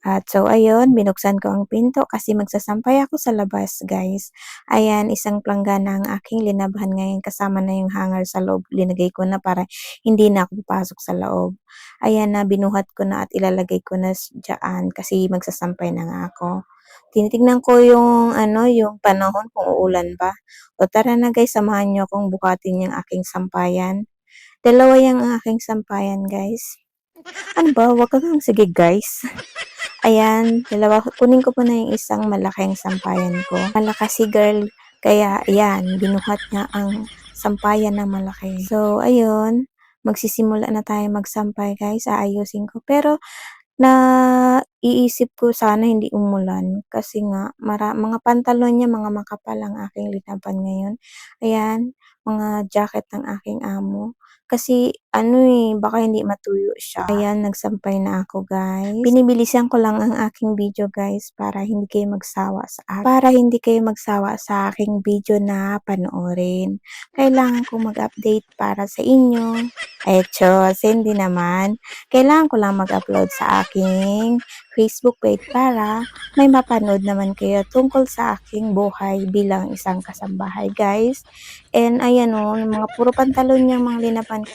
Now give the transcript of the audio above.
At so ayun, binuksan ko ang pinto kasi magsasampay ako sa labas guys. Ayan, isang planggana ang aking linabhan ngayon kasama na yung hanger sa loob. Linagay ko na para hindi na ako papasok sa loob. Ayan na, binuhat ko na at ilalagay ko na dyan kasi magsasampay na nga ako. Tinitignan ko yung yung panahon kung uulan ba. O tara na guys, samahan niyo akong buhatin yung aking sampayan. Dalawa yung aking sampayan guys. Ano ba? Wag ka nga. Sige guys. Ayan, dalawa. Kunin ko po na yung isang malaking sampayan ko. Malakas si girl. Kaya, ayan, binuhat niya ang sampayan na malaki. So, ayun, magsisimula na tayo magsampay guys. Aayusin ko. Pero, naiisip ko sana hindi umulan kasi nga mga pantalon niya, mga makapal ang aking linaban ngayon. Ayan, mga jacket ng aking amo. Kasi baka hindi matuyo siya. Ayan, nagsampay na ako guys. Binibilisan ko lang ang aking video guys para hindi kayo magsawa sa aking video na panoorin. Kailangan ko mag-update para sa inyo. Chos, hindi naman. Kailangan ko lang mag-upload sa aking Facebook page para may mapanood naman kayo tungkol sa aking buhay bilang isang kasambahay guys. And ayan o, mga puro pantalon yung mga linaban